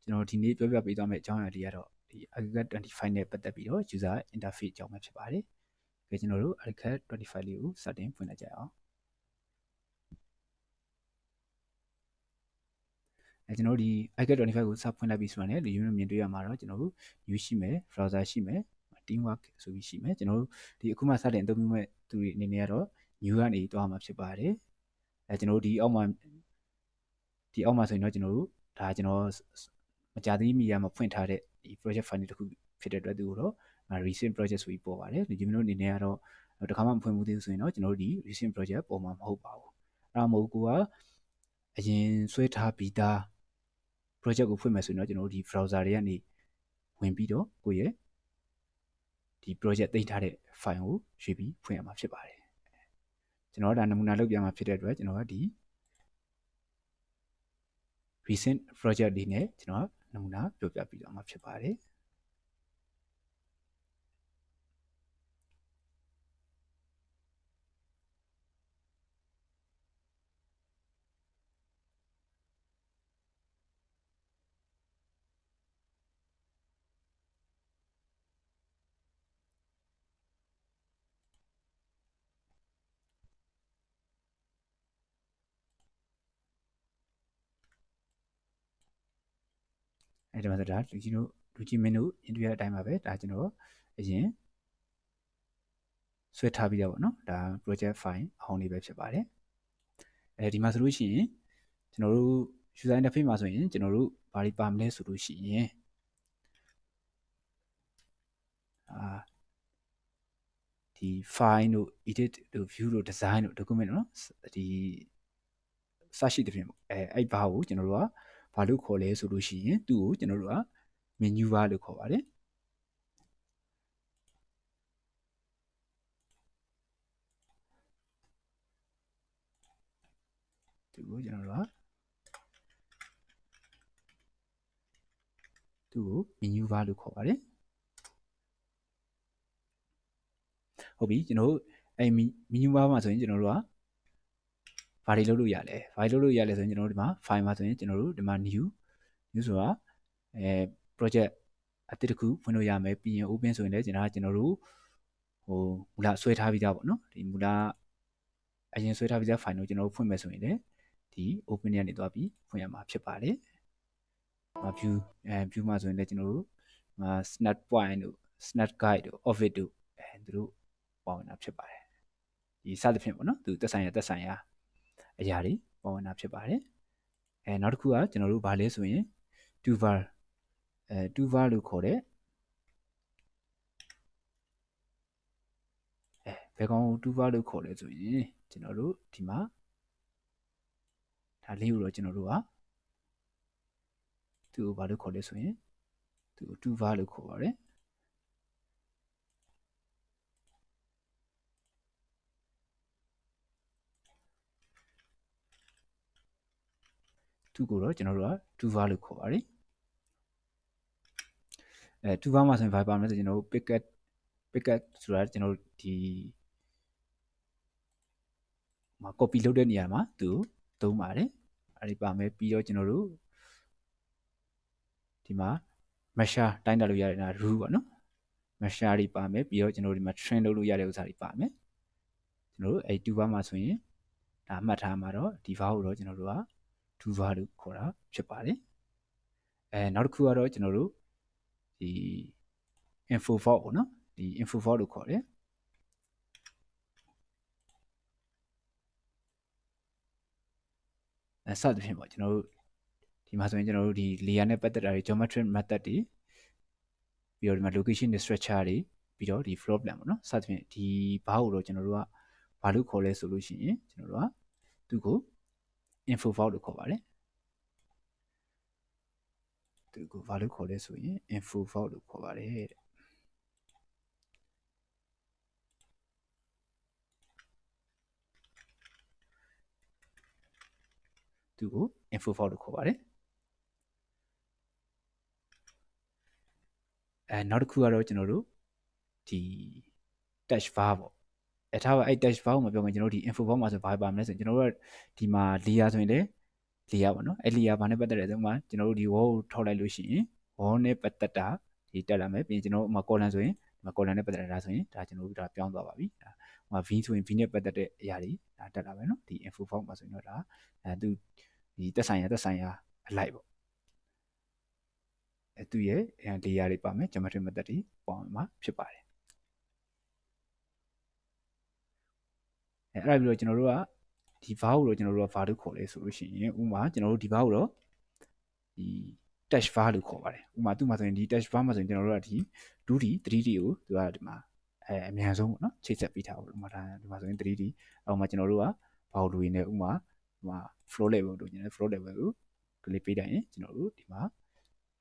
ကျွန်တော်ဒီနေ့ပြောပြပေးသွားမယ့်အကြောင်းအရာတွေကတော့ဒီ ArchiCAD 25နဲ့ပတ်သက်ပြီးတော့ user interface အကြောင်းပဲဖြစ်ပါတယ်။ကျွန်တော်တို့ ArchiCAD 25လေးကိုစတင်ဖွင့်လိုက်ကြအောင်။ကျွန်တော်တို့ဒီ ArchiCAD 25ကိုစဖွင့်လိုက်ပြီဆိုတာနဲ့ဒီ unit မြင်တွေ့ရမှာတော့ကျွန်တော်တို့ view ရှိမယ် browser ရှိမယ် teamwork ဆိုပြီးရှိမယ်ကျွန်တော်တို့ဒီအခုမှစတင်အသုံးပြုမဲ့သူတွေအနေနဲ့ကတော့ new ကနေသွားမှာဖြစ်ပါတယ်။ကျွန်တော်တို့ဒီအောက်မှာဆိုရင်တော့ကျွန်တော်တို့ဒါကျွန်တော်မကြာသေးမီမှာဖွင့်ထားတဲ့ဒီ project file တစ်ခုဖြစ်တဲ့အတွက်သူတို့ recent project ဆိုပြီးပေါ်ပါတယ်ဒီကျွန်တော်အနေနဲ့ကတော့တခါမှမဖွင့်ဘူးသေးဘူးဆိုရင်တော့ကျွန်တော်တို့ဒီ recent project ပေါ်မှာမဟုတ်ပါဘူးအဲ့ဒါမဟုတ်ကိုကအရင်ဆွဲထားပြီးသား project ကိုဖွင့်မယ်ဆိုရင်တော့ကျွန်တော်တို့ဒီ browser တွေကနေဝင်ပြီးတော့ကိုယ့်ရဲ့ဒီ project သိမ်းထားတဲ့ file ကိုရွှေ့ပြီးဖွင့်ရမှာဖြစ်ပါတယ်ကျွန်တော်ဒါနမူနာလုပ်ပြမှာဖြစ်တဲ့အတွက်ကျွန်တော်ကဒီ recent project တွေနဲ့ကျွန်တော်နမူနာပြောပြပြီးတော့မှာဖြစ်ပါတယ်အဲ့ဒါမှဒါလူကြီးမင်းတို့အင်တူရအတိုင်းပါပဲဒါကျွန်တော်အရင်ဆွဲထားပြီးတော့ဗောနော်ဒါ project file အဟောင်းလေးပဲဖြစ်ပါတယ်ဒီမှာဆိုလို့ရှိရင်ကျွန်တော်တို့ user interface မှာဆိုရင်ကျွန်တော်တို့ဘာတွေပါမလဲဆိုလို့ရှိရင်ဒီ file တို့ edit တို့ view တို့ design တို့ document နော်ဒီစရှိတဲ့ပြင်ပေါ့အဲ့ဘာကိုကျွန်တော်တို့ကဘာလို့ခေါ်လဲဆိုလို့ရှိရင်သူ့ကိုကျွန်တော်တို့က menu bar လို့ခေါ်ပါတယ်သူ့ကိုကျွန်တော်တို့ကသူ့ကို menu bar လို့ခေါ်ပါတယ်ဟုတ်ပြီကျွန်တော်တို့အဲ့ menu bar မှာဆိုရင်ကျွန်တော်တို့ကဘာတွေလုပ်လို့ရလဲဆိုရင်ကျွန်တော်တို့ဒီမှာ file မှာဆိုရင်ကျွန်တော်တို့ဒီမှာ new ဆိုတာproject အသစ်တစ်ခုဖွင့်လို့ရမယ်ပြီးရင် open ဆိုရင်လည်းကျွန်တော်တို့မူလဆွဲထားပြီးသားပေါ့နော်ဒီမူလအရင်ဆွဲထားပြီးသား file ကိုကျွန်တော်တို့ဖွင့်မယ်ဆိုရင်လည်းဒီ open ကနေသွားပြီးဖွင့်ရမှာဖြစ်ပါတယ်view မှာဆိုရင်လည်းကျွန်တော်တို့snap point တို့ snap guide တို့ offit တို့သူတို့ပေါဝင်တာဖြစ်ပါတယ်ဒီစသဖြင့်ပေါ့နော်သူသက်ဆိုင်ရာအရာတွေပေါဝင်တာဖြစ်ပါတယ်နောက်တစ်ခုကကျွန်တော်တို့ဗာလဲဆိုရင် toolbar toolbar လို့ခေါ်တဲ့ဘယ်ကောင် toolbar လို့ခေါ်လဲဆိုရင်ကျွန်တော်တို့ဒီမှာဒါလေးကိုတော့ကျွန်တော်တို့ကသူ့ကိုဘာလို့ခေါ်လဲဆိုရင်သူ့ကို toolbar လို့ခေါ်ပါတယ်သူ့ကိုတော့ကျွန်တော်တို့က toolbar လို့ခေါ်ပါတယ်toolbar မှာဆိုရင်ဘာပါမလဲဆိုကျွန်တော်တို့ picket ဆိုတာကျွန်တော်တို့ဒီမှာ copy လုပ်တဲ့နေရာမှာသူသုံးပါတယ်အဲ့ဒီပါမယ်ပြီးတော့ကျွန်တော်တို့ဒီမှာ measure တိုင်းတာလို့ရတဲ့ rule ပေါ့နော် measure တွေပါမယ်ပြီးတော့ကျွန်တော်တို့ဒီမှာ trend လုပ်လို့ရတဲ့ဥစ္စာတွေပါမယ်ကျွန်တော်တို့အဲ့ toolbar မှာဆိုရင်ဒါမှတ်ထားမှာတော့ဒီ var ကိုတော့ကျွန်တော်တို့က toolbar လို့ခေါ်တာဖြစ်ပါတယ်နောက်တစ်ခုကတော့ကျွန်တော်တို့ဒီ info file ပေါ့နော်ဒီ info file လို့ခေါ်တယ်စသဖြင့်ပေါ့ကျွန်တော်တို့ဒီမှာဆိုရင်ကျွန်တော်တို့ဒီ layer နဲ့ပတ်သက်တာတွေ geometric method တွေပြီးတော့ဒီမှာ location တွေ structure တွေပြီးတော့ဒီ floor plan ပေါ့နော်စသဖြင့်ဒီဘာကိုတော့ကျွန်တော်တို့ကဘာလို့ခေါ်လဲဆိုလို့ရှိရင်ကျွန်တော်တို့ကသူ့ကို info file လို့ခေါ်ပါတယ်သူ့ကိုဘာလို့ခေါ်လဲဆိုရင် info file လို့ခေါ်ပါတယ်တဲ့သူ့ကို info file လို့ခေါ်ပါတယ်နောက်တစ်ခုကတော့ကျွန်တော်တို့ဒီ touch bar ပေါ့ထားပါအဲ့ touch bar ကိုမပြောခင်ကျွန်တော်တို့ဒီ info bar မှာဆိုဘာပါမလဲဆိုရင်ကျွန်တော်တို့ကဒီမှာ layer ဆိုရင်လည်း layer ပေါ့နော်အဲ့ layer ဘာနဲ့ပတ်သက်လဲဆိုမှကျွန်တော်တို့ဒီ wall ကိုထောက်လိုက်လို့ရှိရင် wall နဲ့ပတ်သက်တာဒီတက်လာမယ်ပြီးရင်ကျွန်တော်တို့ column ဆိုရင် column နဲ့ပတ်သက်တာဒါဆိုရင်ဒါကျွန်တော်တို့ဒါပြောင်းသွားပါပြီဒါv ဆိုရင် v နဲ့ပတ်သက်တဲ့အရာတွေဒါတက်လာမယ်နော်ဒီ info form မှာဆိုရင်တော့ဒါသူဒီသက်ဆိုင်ရာအလိုက်ပေါ့သူရဲ့ layer တွေပါမယ် geometry method တွေပေါင်းမှာဖြစ်ပါတယ်အဲ့ဒါပြီးတော့ကျွန်တော်တို့ကဒီ var ကိုတော့ကျွန်တော်တို့က var လို့ခေါ်လဲဆိုလို့ရှိရင်ဥပမာကျွန်တော်တို့ဒီ var ကိုတော့ဒီ dash var လို့ခေါ်ပါတယ်ဥပမာသူ့မှာဆိုရင်ဒီ dash var မှာဆိုရင်ကျွန်တော်တို့ကဒီ 2D 3D ကိုသူကဒီမှာအများဆုံးပေါ့နော်ချိတ်ဆက်ပေးထားပါလို့ဥပမာဒါဒီမှာဆိုရင် 3D အောက်မှာကျွန်တော်တို့ကဘာလို့လိုရင်းလဲဥပမာဒီမှာ floor level တို့ကျွန်တော် floor level ကို click ပေးတိုင်းရင်ကျွန်တော်တို့ဒီမှာ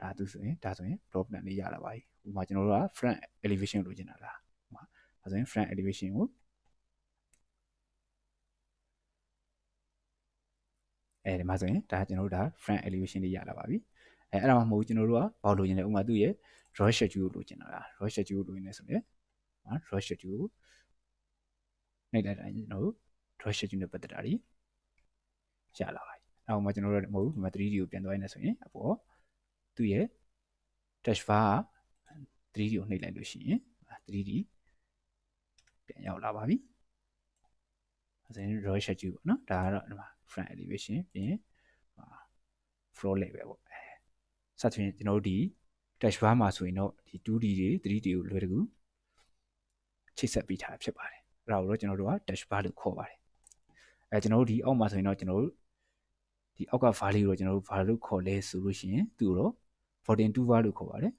ဒါဆိုရင် floor plan လေးရလာပါပြီဥပမာကျွန်တော်တို့က front elevation လိုချင်တာလားဥပမာဒါဆိုရင် front elevation ကိုဒီမှာဆိုရင်ဒါကျွန်တော်တို့ဒါ front elevation လေးရလာပါပြီအဲ့ဒါမှမဟုတ်ကျွန်တော်တို့ကဘာလို့လိုချင်လဲဥပမာသူ့ရဲ့ draw schedule ကိုလိုချင်တာလား draw schedule လိုရင်းလဲဆိုရင်draw schedule နိုင်တဲ့တိုင်းကျွန်တော်တို့ draw schedule နဲ့ပတ်သက်တာတွေရလာပါပြီအဲ့တော့မှကျွန်တော်တို့မဟုတ်ဒီမှာ 3D ကိုပြန်သွားရနေဆိုရင်အပေါ်သူ့ရဲ့ dash bar 3D ကိုနှိပ်လိုက်လို့ရှိရင် 3D ပြန်ရောက်လာပါပြီအဲဆိုရင် draw schedule ပေါ့နော်ဒါကတော့ဒီမှာ front elevation ပြီးရင် floor level ပေါ့စသဖြင့်ကျွန်တော်တို့ဒီ dash bar မှာဆိုရင်တော့ဒီ 2D တွေ 3D ကိုလွယ်တကူချိတ်ဆက်ပေးထားဖြစ်ပါတယ်အဲ့ဒါကိုတော့ကျွန်တော်တို့က dash bar လို့ခေါ်ပါတယ်ကျွန်တော်တို့ဒီအောက်မှာဆိုရင်တော့ကျွန်တော်တို့ဒီအောက်က var လေးကိုတော့ကျွန်တော်တို့ var လို့ခေါ်လဲဆိုလို့ရှိရင်သူ့ကိုတော့ 42 var လို့ခေါ်ပါတယ်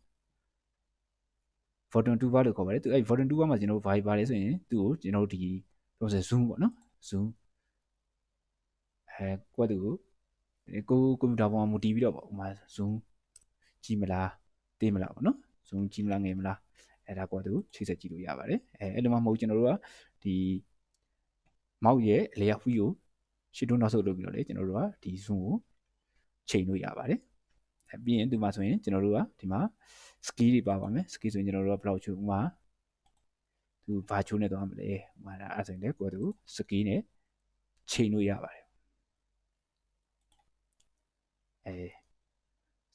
42 var လို့ခေါ်ပါတယ်သူအဲ့42 var မှာကျွန်တော်တို့ var ပါလဲဆိုရင်သူ့ကိုကျွန်တော်တို့ဒီပြောဆို zoom ပေါ့နော် zoom ကိုယ့်တူကိုကွန်ပျူတာပေါ်မှာမူတည်ပြီးတော့ပေါ့ဥမာ zoom ကြီးမလားတေးမလားပေါ့နော် zoom ကြီးမလားငယ်မလားအဲ့ဒါကိုယ့်တူချိတ်ဆက်ကြည့်လို့ရပါတယ်အဲ့လိုမှမဟုတ်ကျွန်တော်တို့ကဒီမောက်ရဲ့အလျောက်ဝီကိုရှစ်တွန်းနောက်ဆုတ်လုပ်ပြီးတော့လေကျွန်တော်တို့ကဒီ zoom ကိုချိန်လို့ရပါတယ်ပြီးရင်ဒီမှာဆိုရင်ကျွန်တော်တို့ကဒီမှာ skill တွေပါပါမယ် skill ဆိုရင်ကျွန်တော်တို့ကဘယ်လောက်ချိုးဥမာသူဘာချိုးနေသွားမလဲဥမာဒါအဲ့ဆိုရင်လည်းကိုယ်တူ skill နဲ့ချိန်လို့ရပါတယ်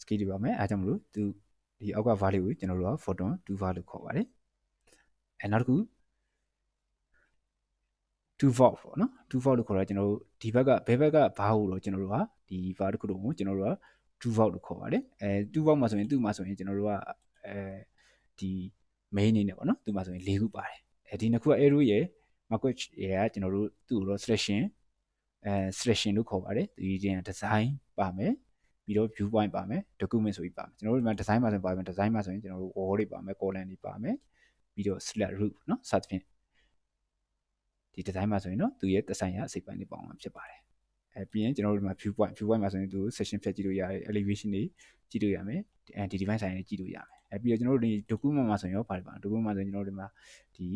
skill တွေပါမယ်အဲကြောင့်မလို့သူဒီအောက်က value ကိုကျွန်တော်တို့က photon 2 var လို့ခေါ်ပါတယ်နောက်တစ်ခု2 volt ပေါ့နော်2 volt လို့ခေါ်တော့ကျွန်တော်တို့ဒီဘက်ကဘယ်ဘက်ကဘာကိုတော့ကျွန်တော်တို့ကဒီ var တစ်ခုလုံးကိုကျွန်တော်တို့က2 volt လို့ခေါ်ပါတယ်2 volt မှာဆိုရင်သူ့မှာဆိုရင်ကျွန်တော်တို့ကဒီ main အနေနဲ့ပေါ့နော်သူ့မှာဆိုရင်၄ခုပါတယ်ဒီနှစ်ခုက arrow ရဲ့ market ရဲ့ကကျွန်တော်တို့သူ့ကိုတော့ selection selection လို့ခေါ်ပါတယ်ဒီကျရင် design ပါမယ်ပြီးတော့ view point ပါမယ် document ဆိုပြီးပါမယ်ကျွန်တော်တို့ဒီမှာ design မှာဆိုရင်ပါမယ် design မှာဆိုရင်ကျွန်တော်တို့ wall တွေပါမယ် column တွေပါမယ်ပြီးတော့ select root เนาะစသဖြင့်ဒီ design မှာဆိုရင်เนาะသူရဲ့သက်ဆိုင်ရာအစိပ်ပိုင်းတွေပေါင်းမှာဖြစ်ပါတယ်ပြီးရင်ကျွန်တော်တို့ဒီမှာ view point မှာဆိုရင်သူ section ဖြတ်ကြည့်လို့ရတယ် elevation တွေကြည့်လို့ရမယ်ဒီ device ဆိုင်တွေကြည့်လို့ရမယ်ပြီးတော့ကျွန်တော်တို့ဒီ document မှာဆိုရင်ရောပါတယ်ပါ document မှာဆိုရင်ကျွန်တော်တို့ဒီမှာဒီ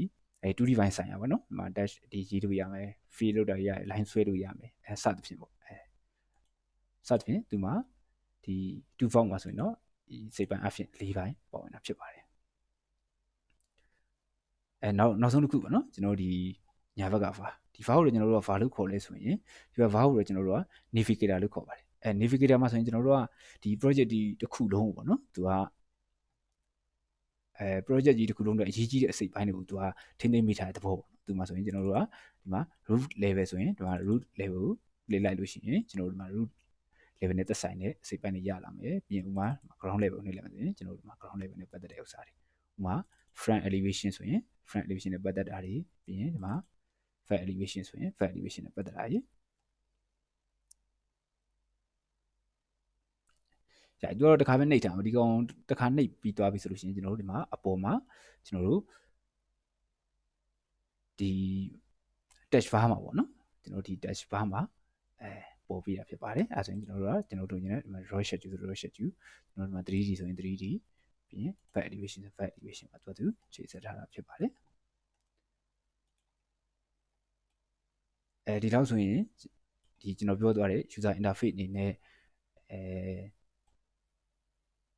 2D ပိုင်းဆိုင်ရပါတော့ဒီမှာ dash ဒီရေးလို့ရမယ် fill လုပ်တာရ line ဆွဲလို့ရမယ်စသဖြင့်ပေါ့စသဖြင့်ဒီမှာဒီ2 volt မှာဆိုရင်တော့ဒီစိတ်ပိုင်းအဖြစ်၄ပိုင်းပေါ်ဝင်တာဖြစ်ပါတယ်နောက်ဆုံးတစ်ခုပေါ့နော်ကျွန်တော်ဒီညာဘက်က var ဒီ var ကိုကျွန်တော်တို့က var လို့ခေါ်လဲဆိုရင်ဒီ var ကိုကျွန်တော်တို့က navigator လို့ခေါ်ပါတယ်navigator မှာဆိုရင်ကျွန်တော်တို့ကဒီ project ဒီတစ်ခုလုံးပေါ့နော်သူကproject ကြီးတစ်ခုလုံးအတွက်အရေးကြီးတဲ့အစိတ်ပိုင်းတွေကိုသူကထိန်းသိမ်းမိထားတဲ့သဘောပေါ့သူမှာဆိုရင်ကျွန်တော်တို့ကဒီမှာ root level ဆိုရင်ဒီမှာ root level ကိုလေ့လိုက်လို့ရှိရင်ကျွန်တော်တို့ဒီမှာ root level နဲ့သက်ဆိုင်တဲ့အစိတ်ပိုင်းတွေရလာမယ်ပြီးရင်ဥမာ ground level ကိုနှိပ်လိုက်မယ်ဆိုရင်ကျွန်တော်တို့ဒီမှာ ground level နဲ့ပတ်သက်တဲ့ဥစ္စာတွေဥမာ front elevation ဆိုရင် front elevation နဲ့ပတ်သက်တာတွေပြီးရင်ဒီမှာ back elevation ဆိုရင် back elevation နဲ့ပတ်သက်တာတွေကြာသူတော့တစ်ခါပဲနှိပ်ထားမှာဒီကောင်တစ်ခါနှိပ်ပြီးသွားပြီဆိုလို့ရှိရင်ကျွန်တော်တို့ဒီမှာအပေါ်မှာကျွန်တော်တို့ဒီ dash bar မှာပေါ့နော်ကျွန်တော်ဒီ dash bar မှာပေါ်ပြရဖြစ်ပါတယ်အဲဆိုရင်ကျွန်တော်တို့တို့ညနေဒီမှာ draw schedule ကျွန်တော်တို့ဒီမှာ 3D ဆိုရင် 3D ပြီးရင် back elevation ဆို back elevation မှာသူချိန်ဆက်ထားတာဖြစ်ပါတယ်ဒီလောက်ဆိုရင်ဒီကျွန်တော်ပြောသွားတဲ့ user interface အနေနဲ့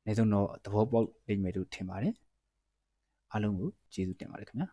နေဆုံးတော့သဘောပေါက်လိမ့်မယ်လို့ထင်ပါတယ်အားလုံးကိုကျေးဇူးတင်ပါတယ်ခင်ဗျာ